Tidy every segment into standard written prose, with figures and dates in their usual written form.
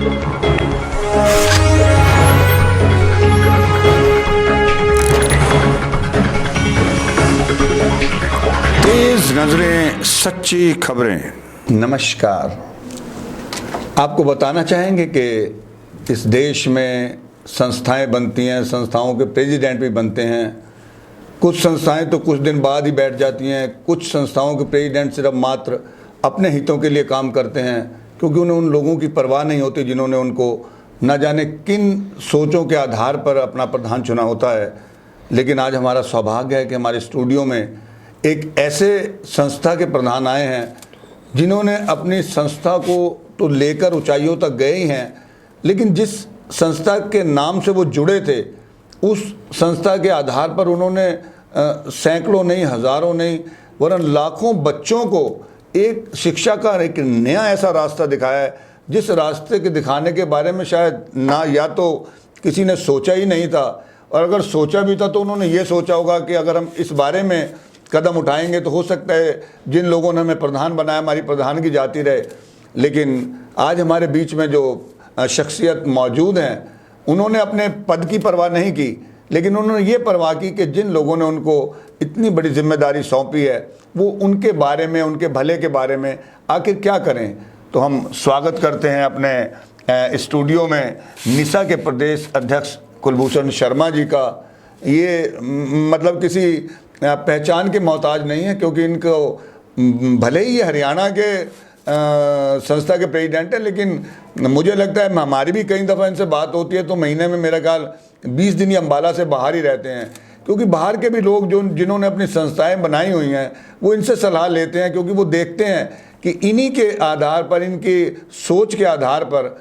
तेज नजरें, सच्ची खबरें। नमस्कार। आपको बताना चाहेंगे कि इस देश में संस्थाएं बनती हैं, संस्थाओं के प्रेसिडेंट भी बनते हैं। कुछ संस्थाएं तो कुछ दिन बाद ही बैठ जाती हैं। कुछ संस्थाओं के प्रेसिडेंट सिर्फ मात्र अपने हितों के लिए काम करते हैं, क्योंकि उन्हें उन लोगों की परवाह नहीं होती जिन्होंने उनको न जाने किन सोचों के आधार पर अपना प्रधान चुना होता है। लेकिन आज हमारा सौभाग्य है कि हमारे स्टूडियो में एक ऐसे संस्था के प्रधान आए हैं जिन्होंने अपनी संस्था को तो लेकर ऊंचाइयों तक गए ही हैं, लेकिन जिस संस्था के नाम से वो जुड़े थे उस संस्था के आधार पर उन्होंने सैकड़ों नहीं, हज़ारों नहीं, वरन लाखों बच्चों को एक शिक्षा का एक नया ऐसा रास्ता दिखाया है जिस रास्ते के दिखाने के बारे में शायद ना या तो किसी ने सोचा ही नहीं था, और अगर सोचा भी था तो उन्होंने ये सोचा होगा कि अगर हम इस बारे में कदम उठाएंगे तो हो सकता है जिन लोगों ने हमें प्रधान बनाया हमारी प्रधानगी जाती रहे। लेकिन आज हमारे बीच में जो शख्सियत मौजूद हैं उन्होंने अपने पद की परवाह नहीं की, लेकिन उन्होंने ये परवाह की कि जिन लोगों ने उनको इतनी बड़ी जिम्मेदारी सौंपी है वो उनके बारे में, उनके भले के बारे में आखिर क्या करें। तो हम स्वागत करते हैं अपने स्टूडियो में निसा के प्रदेश अध्यक्ष कुलभूषण शर्मा जी का। ये मतलब किसी पहचान के मोहताज नहीं है, क्योंकि इनको भले ही ये हरियाणा के संस्था के प्रेसिडेंट है, लेकिन मुझे लगता है हमारी भी कई दफ़ा इनसे बात होती है तो महीने में मेरा ख्याल 20 दिन ही अम्बाला से बाहर ही रहते हैं, क्योंकि बाहर के भी लोग जिन्होंने अपनी संस्थाएं बनाई हुई हैं वो इनसे सलाह लेते हैं, क्योंकि वो देखते हैं कि इन्हीं के आधार पर, इनकी सोच के आधार पर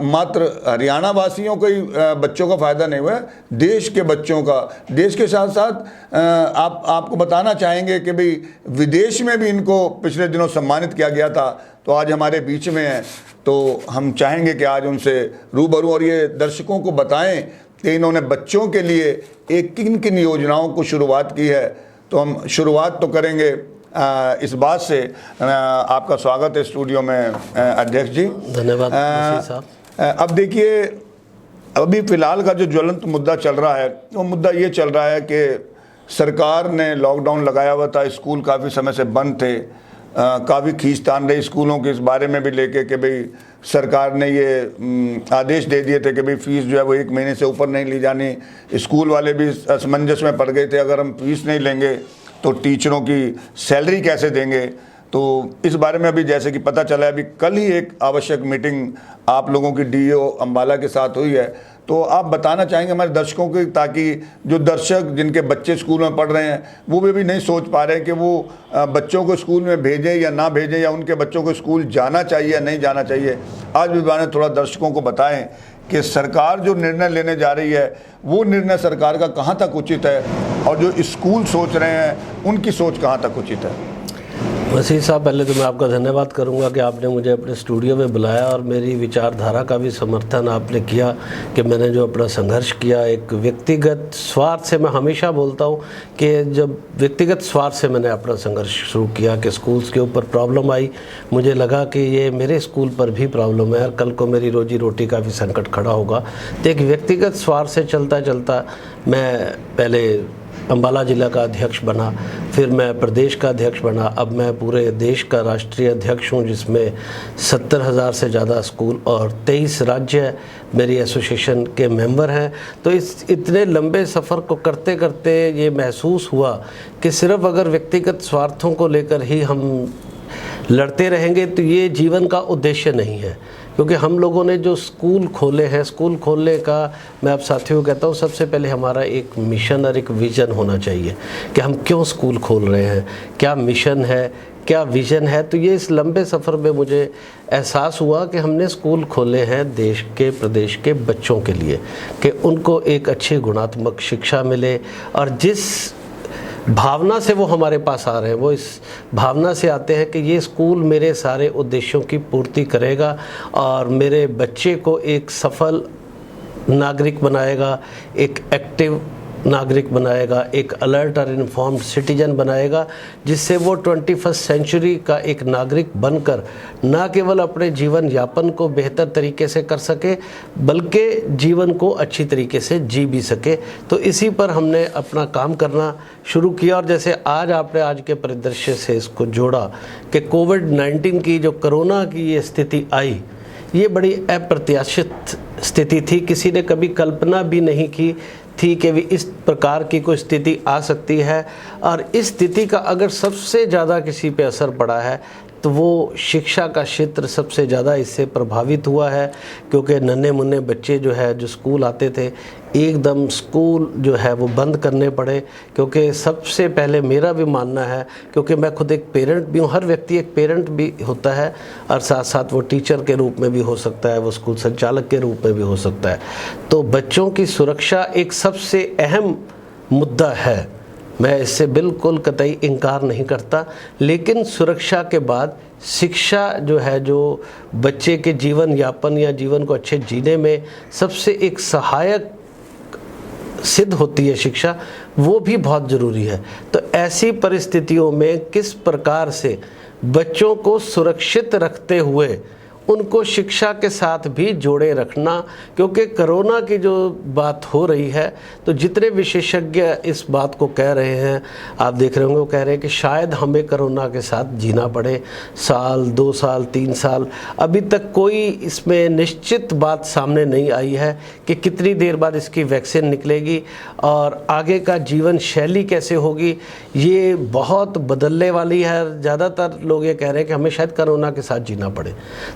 मात्र हरियाणा वासियों को ही बच्चों का फ़ायदा नहीं हुआ है, देश के बच्चों का। देश के साथ साथ आपको बताना चाहेंगे कि भाई विदेश में भी इनको पिछले दिनों सम्मानित किया गया था, तो आज हमारे बीच में है। तो हम चाहेंगे कि आज उनसे रूबरू और ये दर्शकों को बताएं कि इन्होंने बच्चों के लिए एक किन किन योजनाओं को शुरुआत की है। तो हम शुरुआत तो करेंगे इस बात से। आपका स्वागत है स्टूडियो में अध्यक्ष जी। धन्यवाद साहब। अब देखिए, अभी फ़िलहाल का जो ज्वलंत मुद्दा चल रहा है वो मुद्दा ये चल रहा है कि सरकार ने लॉकडाउन लगाया हुआ था, स्कूल काफ़ी समय से बंद थे, काफ़ी खींचतान रही स्कूलों के इस बारे में भी लेके कि भाई सरकार ने ये आदेश दे दिए थे कि भाई फ़ीस जो है वो 1 महीने से ऊपर नहीं ली जानी। स्कूल वाले भी असमंजस में पड़ गए थे, अगर हम फीस नहीं लेंगे तो टीचरों की सैलरी कैसे देंगे। तो इस बारे में अभी जैसे कि पता चला है, अभी कल ही एक आवश्यक मीटिंग आप लोगों की डीओ अम्बाला के साथ हुई है। तो आप बताना चाहेंगे हमारे दर्शकों की, ताकि जो दर्शक जिनके बच्चे स्कूल में पढ़ रहे हैं वो भी नहीं सोच पा रहे हैं कि वो बच्चों को स्कूल में भेजें या ना भेजें, या उनके बच्चों को स्कूल जाना चाहिए या नहीं जाना चाहिए। आज भी बारे में थोड़ा दर्शकों को बताएं कि सरकार जो निर्णय लेने जा रही है वो निर्णय सरकार का कहाँ तक उचित है, और जो स्कूल सोच रहे हैं उनकी सोच कहाँ तक उचित है। वसीम साहब, पहले तो मैं आपका धन्यवाद करूंगा कि आपने मुझे अपने स्टूडियो में बुलाया और मेरी विचारधारा का भी समर्थन आपने किया कि मैंने जो अपना संघर्ष किया एक व्यक्तिगत स्वार्थ से। मैं हमेशा बोलता हूं कि जब व्यक्तिगत स्वार्थ से मैंने अपना संघर्ष शुरू किया कि स्कूल्स के ऊपर प्रॉब्लम आई, मुझे लगा कि ये मेरे स्कूल पर भी प्रॉब्लम है और कल को मेरी रोजी रोटी का भी संकट खड़ा होगा। तो एक व्यक्तिगत स्वार्थ से चलता चलता मैं पहले अम्बाला ज़िला का अध्यक्ष बना, फिर मैं प्रदेश का अध्यक्ष बना, अब मैं पूरे देश का राष्ट्रीय अध्यक्ष हूँ, जिसमें 70,000 से ज़्यादा स्कूल और 23 राज्य मेरी एसोसिएशन के मेंबर हैं। तो इस इतने लंबे सफ़र को करते करते ये महसूस हुआ कि सिर्फ अगर व्यक्तिगत स्वार्थों को लेकर ही हम लड़ते रहेंगे तो ये जीवन का उद्देश्य नहीं है। क्योंकि हम लोगों ने जो स्कूल खोले हैं, स्कूल खोलने का मैं आप साथियों को कहता हूँ सबसे पहले हमारा एक मिशन और एक विज़न होना चाहिए कि हम क्यों स्कूल खोल रहे हैं, क्या मिशन है, क्या विज़न है। तो ये इस लंबे सफ़र में मुझे एहसास हुआ कि हमने स्कूल खोले हैं देश के, प्रदेश के बच्चों के लिए कि उनको एक अच्छी गुणात्मक शिक्षा मिले, और जिस भावना से वो हमारे पास आ रहे हैं वो इस भावना से आते हैं कि ये स्कूल मेरे सारे उद्देश्यों की पूर्ति करेगा और मेरे बच्चे को एक सफल नागरिक बनाएगा, एक एक्टिव नागरिक बनाएगा, एक अलर्ट और इन्फॉर्म्ड सिटीजन बनाएगा, जिससे वो 21वीं सेंचुरी का एक नागरिक बनकर ना केवल अपने जीवन यापन को बेहतर तरीके से कर सके बल्कि जीवन को अच्छी तरीके से जी भी सके। तो इसी पर हमने अपना काम करना शुरू किया। और जैसे आज आपने आज के परिदृश्य से इसको जोड़ा कि कोविड-19 की जो कोरोना की ये स्थिति आई, ये बड़ी अप्रत्याशित स्थिति थी। किसी ने कभी कल्पना भी नहीं की थी कि भी इस प्रकार की कोई स्थिति आ सकती है। और इस स्थिति का अगर सबसे ज़्यादा किसी पे असर पड़ा है तो वो शिक्षा का क्षेत्र सबसे ज़्यादा इससे प्रभावित हुआ है, क्योंकि नन्हे मुन्ने बच्चे जो है जो स्कूल आते थे, एकदम स्कूल जो है वो बंद करने पड़े। क्योंकि सबसे पहले मेरा भी मानना है, क्योंकि मैं खुद एक पेरेंट भी हूँ, हर व्यक्ति एक पेरेंट भी होता है और साथ साथ वो टीचर के रूप में भी हो सकता है, वो स्कूल संचालक के रूप में भी हो सकता है। तो बच्चों की सुरक्षा एक सबसे अहम मुद्दा है, मैं इससे बिल्कुल कतई इनकार नहीं करता। लेकिन सुरक्षा के बाद शिक्षा जो है, जो बच्चे के जीवन यापन या जीवन को अच्छे जीने में सबसे एक सहायक सिद्ध होती है शिक्षा, वो भी बहुत ज़रूरी है। तो ऐसी परिस्थितियों में किस प्रकार से बच्चों को सुरक्षित रखते हुए उनको शिक्षा के साथ भी जोड़े रखना, क्योंकि कोरोना की जो बात हो रही है तो जितने विशेषज्ञ इस बात को कह रहे हैं, आप देख रहे होंगे, वो कह रहे हैं कि शायद हमें कोरोना के साथ जीना पड़े, साल 2 साल 3 साल। अभी तक कोई इसमें निश्चित बात सामने नहीं आई है कि कितनी देर बाद इसकी वैक्सीन निकलेगी और आगे का जीवन शैली कैसे होगी, ये बहुत बदलने वाली है। ज़्यादातर लोग ये कह रहे हैं कि हमें शायद कोरोना के साथ जीना पड़े।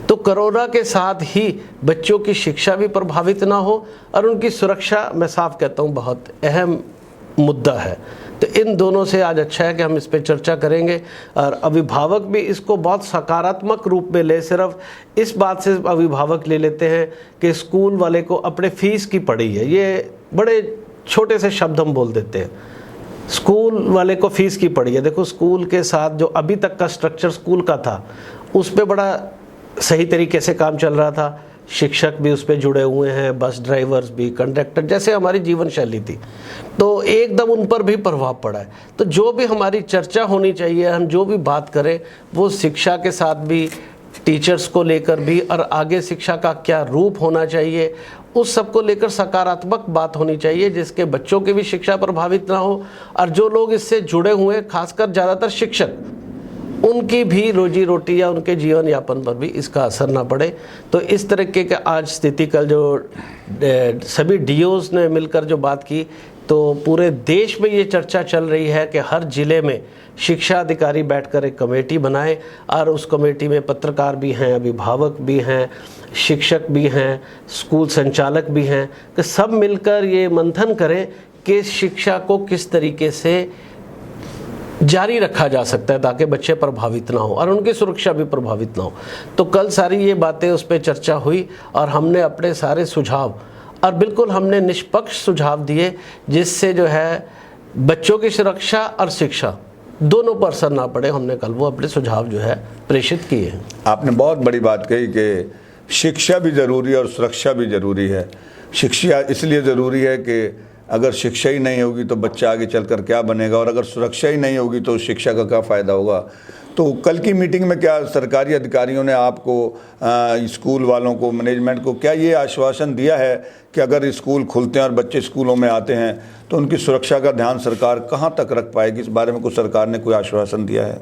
तो कोरोना के साथ ही बच्चों की शिक्षा भी प्रभावित ना हो और उनकी सुरक्षा, मैं साफ कहता हूँ, बहुत अहम मुद्दा है। तो इन दोनों से आज अच्छा है कि हम इस पे चर्चा करेंगे और अभिभावक भी इसको बहुत सकारात्मक रूप में ले। सिर्फ इस बात से अभिभावक ले लेते हैं कि स्कूल वाले को अपने फीस की पड़ी है, ये बड़े छोटे से शब्द हम बोल देते हैं, स्कूल वाले को फीस की पड़ी है। देखो, स्कूल के साथ जो अभी तक का स्ट्रक्चर स्कूल का था उस पर बड़ा सही तरीके से काम चल रहा था, शिक्षक भी उस पर जुड़े हुए हैं, बस ड्राइवर्स भी, कंडक्टर, जैसे हमारी जीवन शैली थी, तो एकदम उन पर भी प्रभाव पड़ा है। तो जो भी हमारी चर्चा होनी चाहिए, हम जो भी बात करें, वो शिक्षा के साथ भी, टीचर्स को लेकर भी, और आगे शिक्षा का क्या रूप होना चाहिए उस सब को लेकर सकारात्मक बात होनी चाहिए, जिसके बच्चों की भी शिक्षा प्रभावित ना हो और जो लोग इससे जुड़े हुए, खासकर ज़्यादातर शिक्षक, उनकी भी रोजी रोटी या उनके जीवन यापन पर भी इसका असर ना पड़े। तो इस तरीके के आज स्थिति, कल जो सभी डीओज ने मिलकर जो बात की, तो पूरे देश में ये चर्चा चल रही है कि हर ज़िले में शिक्षा अधिकारी बैठकर एक कमेटी बनाए और उस कमेटी में पत्रकार भी हैं, अभिभावक भी हैं, शिक्षक भी हैं, स्कूल संचालक भी हैं, कि सब मिलकर ये मंथन करें कि शिक्षा को किस तरीके से जारी रखा जा सकता है ताकि बच्चे प्रभावित ना हो और उनकी सुरक्षा भी प्रभावित ना हो। तो कल सारी ये बातें उस पर चर्चा हुई और हमने अपने सारे सुझाव, और बिल्कुल हमने निष्पक्ष सुझाव दिए, जिससे जो है बच्चों की सुरक्षा और शिक्षा दोनों पर असर ना पड़े। हमने कल वो अपने सुझाव जो है प्रेषित किए हैं। आपने बहुत बड़ी बात कही कि शिक्षा भी ज़रूरी है और सुरक्षा भी ज़रूरी है। शिक्षा इसलिए ज़रूरी है कि अगर शिक्षा ही नहीं होगी तो बच्चा आगे चलकर क्या बनेगा, और अगर सुरक्षा ही नहीं होगी तो शिक्षा का क्या फ़ायदा होगा। तो कल की मीटिंग में क्या सरकारी अधिकारियों ने आपको, स्कूल वालों को, मैनेजमेंट को क्या ये आश्वासन दिया है कि अगर स्कूल खुलते हैं और बच्चे स्कूलों में आते हैं तो उनकी सुरक्षा का ध्यान सरकार कहाँ तक रख पाएगी? इस बारे में कुछ सरकार ने कोई आश्वासन दिया है?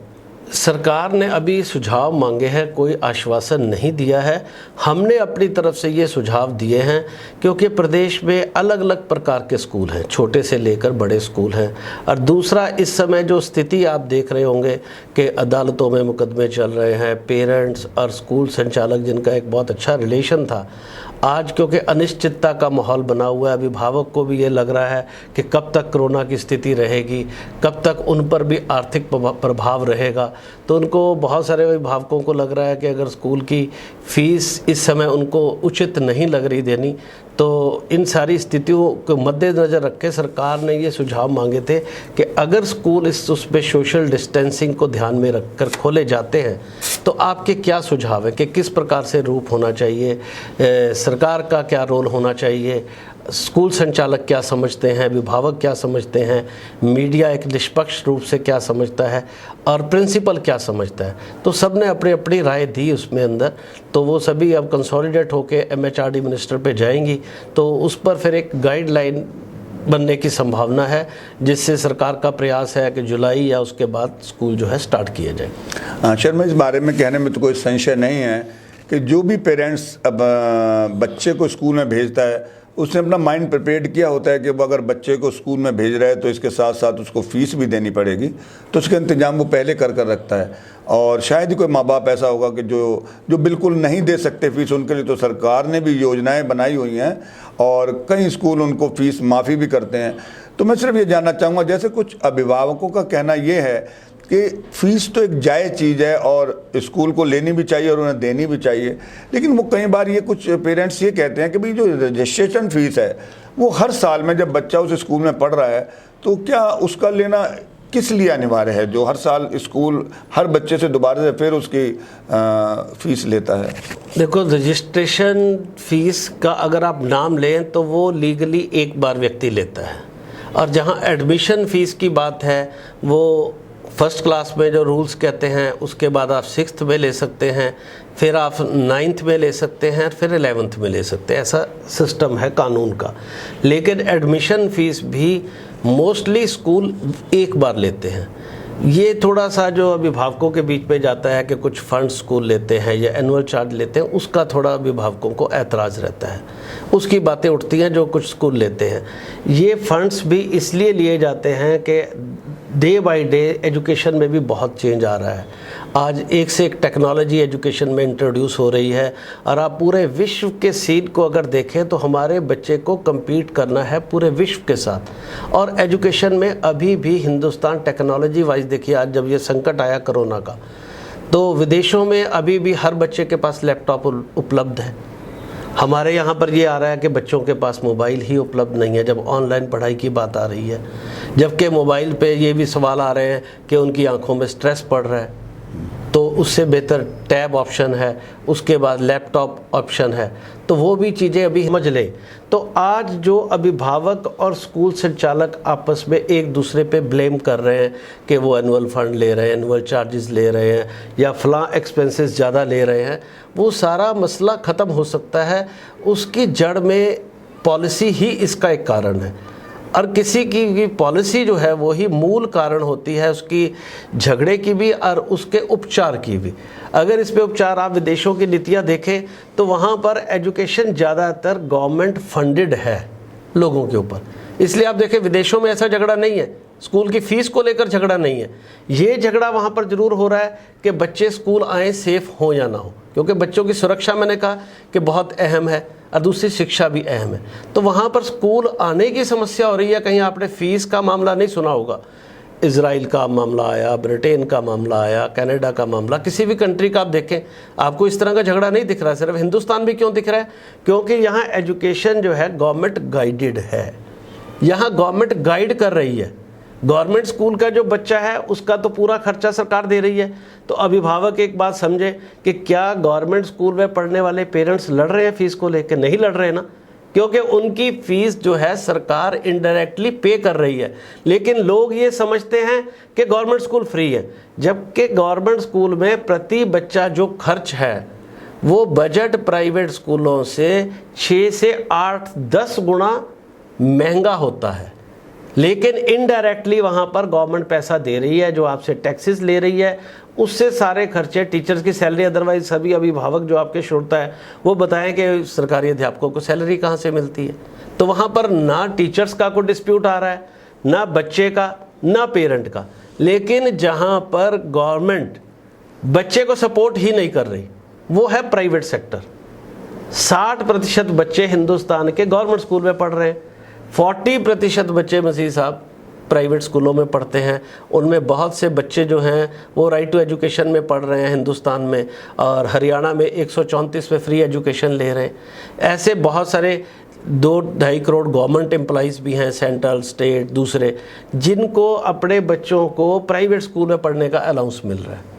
सरकार ने अभी सुझाव मांगे हैं, कोई आश्वासन नहीं दिया है। हमने अपनी तरफ से ये सुझाव दिए हैं, क्योंकि प्रदेश में अलग अलग प्रकार के स्कूल हैं, छोटे से लेकर बड़े स्कूल हैं। और दूसरा, इस समय जो स्थिति आप देख रहे होंगे कि अदालतों में मुकदमे चल रहे हैं, पेरेंट्स और स्कूल संचालक जिनका एक बहुत अच्छा रिलेशन था, आज क्योंकि अनिश्चितता का माहौल बना हुआ है, अभिभावक को भी ये लग रहा है कि कब तक कोरोना की स्थिति रहेगी, कब तक उन पर भी आर्थिक प्रभाव रहेगा। तो उनको, बहुत सारे अभिभावकों को लग रहा है कि अगर स्कूल की फ़ीस इस समय उनको उचित नहीं लग रही देनी, तो इन सारी स्थितियों को मद्देनज़र रख के सरकार ने ये सुझाव मांगे थे कि अगर स्कूल उस पर सोशल डिस्टेंसिंग को ध्यान में रखकर खोले जाते हैं तो आपके क्या सुझाव है कि किस प्रकार से रूप होना चाहिए, सरकार का क्या रोल होना चाहिए, स्कूल संचालक क्या समझते हैं, अभिभावक क्या समझते हैं, मीडिया एक निष्पक्ष रूप से क्या समझता है और प्रिंसिपल क्या समझता है। तो सब ने अपनी अपनी राय दी उसमें अंदर। तो वो सभी अब कंसोलिडेट होके MHRD मिनिस्टर पे जाएंगी, तो उस पर फिर एक गाइडलाइन बनने की संभावना है, जिससे सरकार का प्रयास है कि जुलाई या उसके बाद स्कूल जो है स्टार्ट किया जाए। शर्मा, इस बारे में कहने में तो कोई संशय नहीं है कि जो भी पेरेंट्स अब बच्चे को स्कूल में भेजता है उसने अपना माइंड प्रिपेयर्ड किया होता है कि वो अगर बच्चे को स्कूल में भेज रहा है तो इसके साथ साथ उसको फीस भी देनी पड़ेगी, तो उसका इंतजाम वो पहले कर रखता है। और शायद ही कोई माँ बाप ऐसा होगा कि जो बिल्कुल नहीं दे सकते फीस, उनके लिए तो सरकार ने भी योजनाएं बनाई हुई हैं और कई स्कूल उनको फीस माफ़ी भी करते हैं। तो मैं सिर्फ ये जानना चाहूँगा, जैसे कुछ अभिभावकों का कहना ये है कि फ़ीस तो एक जायज़ चीज़ है और स्कूल को लेनी भी चाहिए और उन्हें देनी भी चाहिए, लेकिन वो कई बार ये कुछ पेरेंट्स ये कहते हैं कि भाई जो रजिस्ट्रेशन फ़ीस है वो हर साल में जब बच्चा उस स्कूल में पढ़ रहा है तो क्या उसका लेना किस लिए अनिवार्य है, जो हर साल स्कूल हर बच्चे से दोबारा से फिर उसकी फ़ीस लेता है। देखो, रजिस्ट्रेशन फ़ीस का अगर आप नाम लें तो वो लीगली एक बार व्यक्ति लेता है, और जहाँ एडमिशन फ़ीस की बात है वो फर्स्ट क्लास में जो रूल्स कहते हैं उसके बाद आप 6th में ले सकते हैं, फिर आप 9th में ले सकते हैं, फिर 11th में ले सकते हैं। ऐसा सिस्टम है कानून का। लेकिन एडमिशन फ़ीस भी मोस्टली स्कूल एक बार लेते हैं। ये थोड़ा सा जो अभिभावकों के बीच में जाता है कि कुछ फंड स्कूल लेते हैं या एनुअल चार्ज लेते हैं, उसका थोड़ा अभिभावकों को ऐतराज़ रहता है। उसकी बातें उठती हैं जो कुछ स्कूल लेते हैं। ये फंड्स भी इसलिए लिए जाते हैं कि डे बाय डे एजुकेशन में भी बहुत चेंज आ रहा है। आज एक से एक टेक्नोलॉजी एजुकेशन में इंट्रोड्यूस हो रही है, और आप पूरे विश्व के सीन को अगर देखें तो हमारे बच्चे को compete करना है पूरे विश्व के साथ। और एजुकेशन में अभी भी हिंदुस्तान टेक्नोलॉजी वाइज देखिए, आज जब ये संकट आया कोरोना का, तो विदेशों में अभी भी हर बच्चे के पास लैपटॉप उपलब्ध है। हमारे यहाँ पर ये आ रहा है कि बच्चों के पास मोबाइल ही उपलब्ध नहीं है जब ऑनलाइन पढ़ाई की बात आ रही है। जबकि मोबाइल पे ये भी सवाल आ रहे हैं कि उनकी आंखों में स्ट्रेस पड़ रहा है, तो उससे बेहतर टैब ऑप्शन है, उसके बाद लैपटॉप ऑप्शन है, तो वो भी चीज़ें अभी समझ लें। तो आज जो अभिभावक और स्कूल संचालक आपस में एक दूसरे पे ब्लेम कर रहे हैं कि वो एनुअल फंड ले रहे हैं, एनुअल चार्जेस ले रहे हैं या फलां एक्सपेंसेस ज़्यादा ले रहे हैं, वो सारा मसला ख़त्म हो सकता है। उसकी जड़ में पॉलिसी ही इसका एक कारण है, और किसी की पॉलिसी जो है वो ही मूल कारण होती है उसकी झगड़े की भी और उसके उपचार की भी। अगर इस पे उपचार आप विदेशों की नीतियाँ देखें तो वहाँ पर एजुकेशन ज़्यादातर गवर्नमेंट फंडेड है लोगों के ऊपर। इसलिए आप देखें विदेशों में ऐसा झगड़ा नहीं है, स्कूल की फ़ीस को लेकर झगड़ा नहीं है। ये झगड़ा वहाँ पर ज़रूर हो रहा है कि बच्चे स्कूल आएँ सेफ़ हों या ना हो, क्योंकि बच्चों की सुरक्षा मैंने कहा कि बहुत अहम है और दूसरी शिक्षा भी अहम है। तो वहाँ पर स्कूल आने की समस्या हो रही है। कहीं आपने फ़ीस का मामला नहीं सुना होगा, इज़राइल का मामला आया, ब्रिटेन का मामला आया, कनाडा का मामला, किसी भी कंट्री का आप देखें आपको इस तरह का झगड़ा नहीं दिख रहा। सिर्फ हिंदुस्तान भी क्यों दिख रहा है? क्योंकि यहाँ एजुकेशन जो है गवर्नमेंट गाइडेड है, यहाँ गवर्नमेंट गाइड कर रही है। गवर्नमेंट स्कूल का जो बच्चा है उसका तो पूरा खर्चा सरकार दे रही है। तो अभिभावक एक बात समझे कि क्या गवर्नमेंट स्कूल में पढ़ने वाले पेरेंट्स लड़ रहे हैं फ़ीस को लेकर? नहीं लड़ रहे ना, क्योंकि उनकी फ़ीस जो है सरकार इनडायरेक्टली पे कर रही है। लेकिन लोग ये समझते हैं कि गवर्नमेंट स्कूल फ्री है, जबकि गवर्नमेंट स्कूल में प्रति बच्चा जो खर्च है वो बजट प्राइवेट स्कूलों से 6 से 8-10 गुना महंगा होता है। लेकिन इनडायरेक्टली वहाँ पर गवर्नमेंट पैसा दे रही है, जो आपसे टैक्सेस ले रही है, उससे सारे खर्चे, टीचर्स की सैलरी, अदरवाइज सभी अभिभावक जो आपके श्रोता है वो बताएं कि सरकारी अध्यापकों को सैलरी कहाँ से मिलती है। तो वहाँ पर ना टीचर्स का कोई डिस्प्यूट आ रहा है, ना बच्चे का, ना पेरेंट का। लेकिन जहाँ पर गवर्नमेंट बच्चे को सपोर्ट ही नहीं कर रही वो है प्राइवेट सेक्टर। 60% बच्चे हिंदुस्तान के गवर्नमेंट स्कूल में पढ़ रहे हैं, 40% बच्चे मसीह साहब प्राइवेट स्कूलों में पढ़ते हैं। उनमें बहुत से बच्चे जो हैं वो राइट टू एजुकेशन में पढ़ रहे हैं हिंदुस्तान में, और हरियाणा में 134 में फ्री एजुकेशन ले रहे हैं। ऐसे बहुत सारे 2-2.5 करोड़ गवर्नमेंट एम्प्लॉइज़ भी हैं, सेंट्रल, स्टेट, दूसरे, जिनको अपने बच्चों को प्राइवेट स्कूल में पढ़ने का अलाउंस मिल रहा है।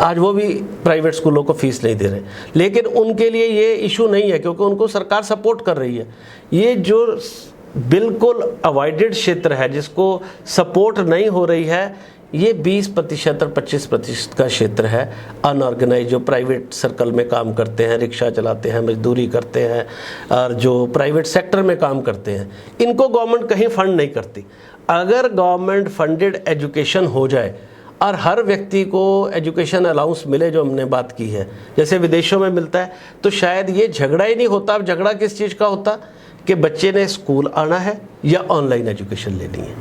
आज वो भी प्राइवेट स्कूलों को फीस नहीं दे रहे, लेकिन उनके लिए ये इशू नहीं है क्योंकि उनको सरकार सपोर्ट कर रही है। ये जो बिल्कुल अवॉइडेड क्षेत्र है जिसको सपोर्ट नहीं हो रही है, ये 20% और 25% का क्षेत्र है अनऑर्गेनाइज, जो प्राइवेट सर्कल में काम करते हैं, रिक्शा चलाते हैं, मजदूरी करते हैं और जो प्राइवेट सेक्टर में काम करते हैं, इनको गवर्नमेंट कहीं फंड नहीं करती। अगर गवर्नमेंट फंडेड एजुकेशन हो जाए और हर व्यक्ति को एजुकेशन अलाउंस मिले, जो हमने बात की है, जैसे विदेशों में मिलता है, तो शायद ये झगड़ा ही नहीं होता। अब झगड़ा किस चीज़ का होता कि बच्चे ने स्कूल आना है या ऑनलाइन एजुकेशन लेनी है।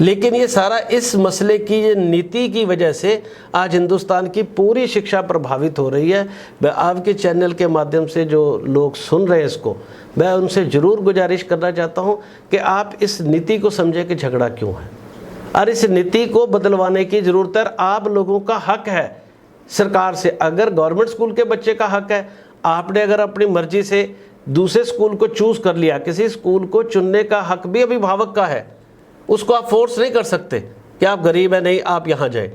लेकिन ये सारा इस मसले की ये नीति की वजह से आज हिंदुस्तान की पूरी शिक्षा प्रभावित हो रही है। मैं आपके चैनल के माध्यम से जो लोग सुन रहे हैं इसको, मैं उनसे ज़रूर गुजारिश करना चाहता हूँ कि आप इस नीति को समझें कि झगड़ा क्यों है और इस नीति को बदलवाने की ज़रूरत है। आप लोगों का हक है सरकार से, अगर गवर्नमेंट स्कूल के बच्चे का हक है, आपने अगर अपनी मर्जी से दूसरे स्कूल को चूज़ कर लिया, किसी स्कूल को चुनने का हक भी अभिभावक का है, उसको आप फोर्स नहीं कर सकते कि आप गरीब हैं, नहीं आप यहाँ जाए।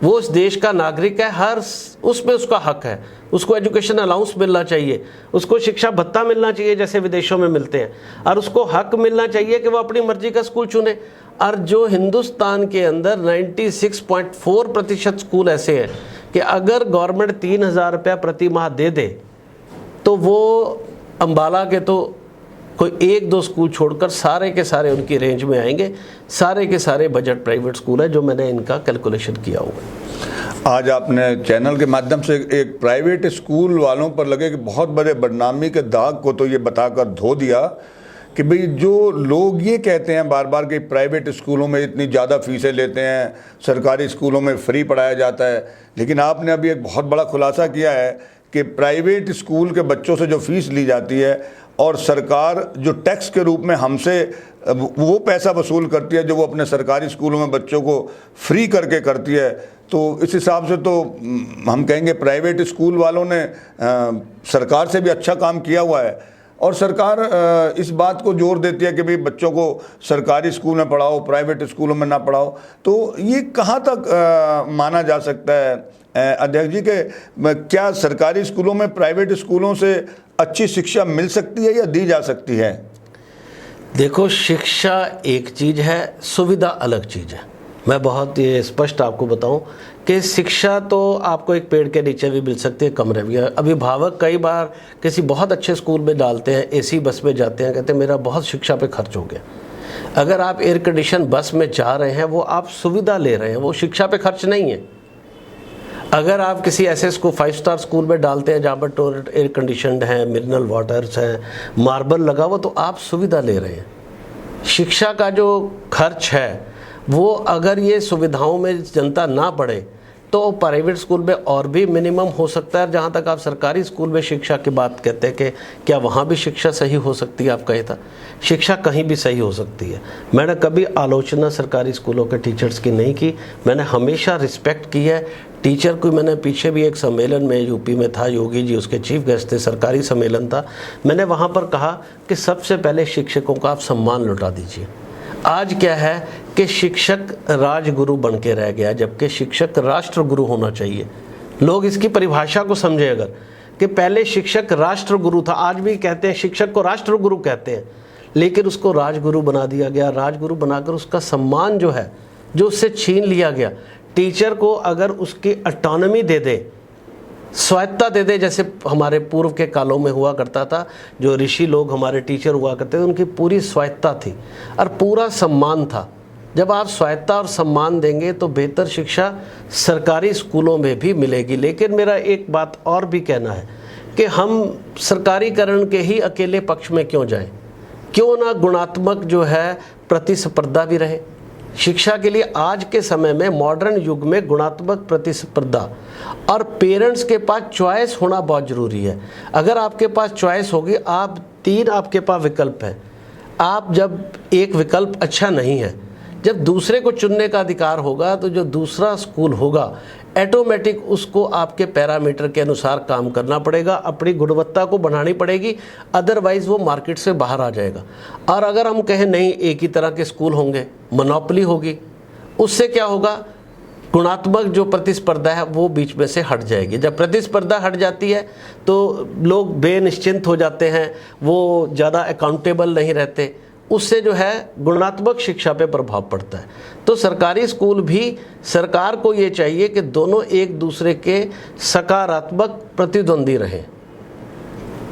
वो इस देश का नागरिक है, हर उसमें उसका हक है, उसको एजुकेशन अलाउंस मिलना चाहिए, उसको शिक्षा भत्ता मिलना चाहिए जैसे विदेशों में मिलते हैं, और उसको हक मिलना चाहिए कि वो अपनी मर्जी का स्कूल चुने। और जो हिंदुस्तान के अंदर 96.4% स्कूल ऐसे हैं कि अगर गवर्नमेंट 3,000 रुपया प्रति माह दे दे तो वो अम्बाला के तो कोई 1-2 स्कूल छोड़कर सारे के सारे उनकी रेंज में आएंगे। सारे के सारे बजट प्राइवेट स्कूल है, जो मैंने इनका कैलकुलेशन किया हुआ है। आज आपने चैनल के माध्यम से एक प्राइवेट स्कूल वालों पर लगे कि बहुत बड़े बदनामी के दाग को तो ये बताकर धो दिया कि भाई जो लोग ये कहते हैं बार बार कि प्राइवेट स्कूलों में इतनी ज़्यादा फीसें लेते हैं, सरकारी स्कूलों में फ्री पढ़ाया जाता है, लेकिन आपने अभी एक बहुत बड़ा खुलासा किया है कि प्राइवेट स्कूल के बच्चों से जो फीस ली जाती है और सरकार जो टैक्स के रूप में हमसे वो पैसा वसूल करती है जो वो अपने सरकारी स्कूलों में बच्चों को फ्री करके करती है, तो इस हिसाब से तो हम कहेंगे प्राइवेट स्कूल वालों ने सरकार से भी अच्छा काम किया हुआ है। और सरकार इस बात को जोर देती है कि भाई बच्चों को सरकारी स्कूल में पढ़ाओ, प्राइवेट स्कूलों में ना पढ़ाओ। तो ये कहाँ तक माना जा सकता है अध्यक्ष जी के क्या सरकारी स्कूलों में प्राइवेट स्कूलों से अच्छी शिक्षा मिल सकती है या दी जा सकती है? देखो, शिक्षा एक चीज़ है, सुविधा अलग चीज़ है। मैं बहुत ये स्पष्ट आपको बताऊं कि शिक्षा तो आपको एक पेड़ के नीचे भी मिल सकती है, कमरे भी। अभिभावक कई बार किसी बहुत अच्छे स्कूल में डालते हैं, एसी बस में जाते हैं, कहते हैं मेरा बहुत शिक्षा पे खर्च हो गया। अगर आप एयर कंडीशन बस में जा रहे हैं, वो आप सुविधा ले रहे हैं, वो शिक्षा पे खर्च नहीं है। अगर आप किसी ऐसे स्कूल 5 स्टार स्कूल में डालते हैं जहाँ पर टॉयलेट एयर कंडीशनड है, मिनरल वाटर्स हैं, मार्बल लगा हुआ, तो आप सुविधा ले रहे हैं। शिक्षा का जो खर्च है वो अगर ये सुविधाओं में जनता ना पड़े तो प्राइवेट स्कूल में और भी मिनिमम हो सकता है। जहाँ तक आप सरकारी स्कूल में शिक्षा की बात कहते हैं कि क्या वहाँ भी शिक्षा सही हो सकती है, आप कहे था शिक्षा कहीं भी सही हो सकती है। मैंने कभी आलोचना सरकारी स्कूलों के टीचर्स की नहीं की, मैंने हमेशा रिस्पेक्ट की है टीचर को। मैंने पीछे भी एक सम्मेलन में यूपी में था, योगी जी उसके चीफ गेस्ट थे, सरकारी सम्मेलन था, मैंने वहाँ पर कहा कि सबसे पहले शिक्षकों का आप सम्मान लौटा दीजिए। आज क्या है कि शिक्षक राजगुरु बन के रह गया, जबकि शिक्षक राष्ट्रगुरु होना चाहिए। लोग इसकी परिभाषा को समझे अगर, कि पहले शिक्षक राष्ट्रगुरु था, आज भी कहते हैं शिक्षक को राष्ट्रगुरु कहते हैं, लेकिन उसको राजगुरु बना दिया गया। राजगुरु बनाकर उसका सम्मान जो है जो उससे छीन लिया गया। टीचर को अगर उसकी ऑटोनॉमी दे दे, स्वायत्ता दे दे, जैसे हमारे पूर्व के कालों में हुआ करता था, जो ऋषि लोग हमारे टीचर हुआ करते थे, उनकी पूरी स्वायत्ता थी और पूरा सम्मान था। जब आप स्वायत्ता और सम्मान देंगे तो बेहतर शिक्षा सरकारी स्कूलों में भी मिलेगी। लेकिन मेरा एक बात और भी कहना है कि हम सरकारीकरण के ही अकेले पक्ष में क्यों जाएं? क्यों ना गुणात्मक जो है प्रतिस्पर्धा भी रहे। शिक्षा के लिए आज के समय में मॉडर्न युग में गुणात्मक प्रतिस्पर्धा और पेरेंट्स के पास चॉइस होना बहुत ज़रूरी है। अगर आपके पास चॉइस होगी, आप 3 आपके पास विकल्प हैं, आप जब एक विकल्प अच्छा नहीं है, जब दूसरे को चुनने का अधिकार होगा तो जो दूसरा स्कूल होगा ऑटोमेटिक उसको आपके पैरामीटर के अनुसार काम करना पड़ेगा, अपनी गुणवत्ता को बढ़ानी पड़ेगी, अदरवाइज़ वो मार्केट से बाहर आ जाएगा। और अगर हम कहें नहीं एक ही तरह के स्कूल होंगे, मोनोपोली होगी, उससे क्या होगा गुणात्मक जो प्रतिस्पर्धा है वो बीच में से हट जाएगी। जब प्रतिस्पर्धा हट जाती है तो लोग बेनिश्चिंत हो जाते हैं, वो ज़्यादा अकाउंटेबल नहीं रहते, उससे जो है गुणात्मक शिक्षा पे प्रभाव पड़ता है। तो सरकारी स्कूल भी, सरकार को ये चाहिए कि दोनों एक दूसरे के सकारात्मक प्रतिद्वंदी रहें,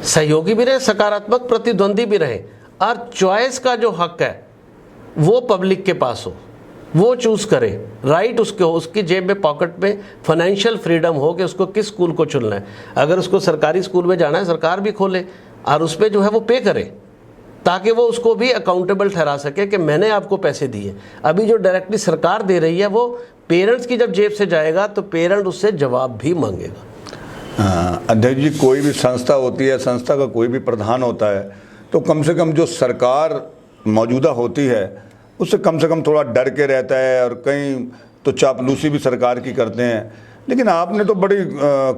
सहयोगी भी रहे, सकारात्मक प्रतिद्वंदी भी रहे, और चॉइस का जो हक है वो पब्लिक के पास हो, वो चूज़ करे, राइट उसके हो, उसकी जेब में, पॉकेट में फाइनेंशियल फ्रीडम हो कि उसको किस स्कूल को चुनना है। अगर उसको सरकारी स्कूल में जाना है, सरकार भी खोले और उस पर जो है वो पे करे, ताकि वो उसको भी अकाउंटेबल ठहरा सके कि मैंने आपको पैसे दिए। अभी जो डायरेक्टली सरकार दे रही है वो पेरेंट्स की जब जेब से जाएगा तो पेरेंट उससे जवाब भी मांगेगा। अध्यक्ष जी, कोई भी संस्था होती है, संस्था का कोई भी प्रधान होता है, तो कम से कम जो सरकार मौजूदा होती है उससे कम से कम थोड़ा डर के रहता है, और कहीं तो चापलूसी भी सरकार की करते हैं। लेकिन आपने तो बड़ी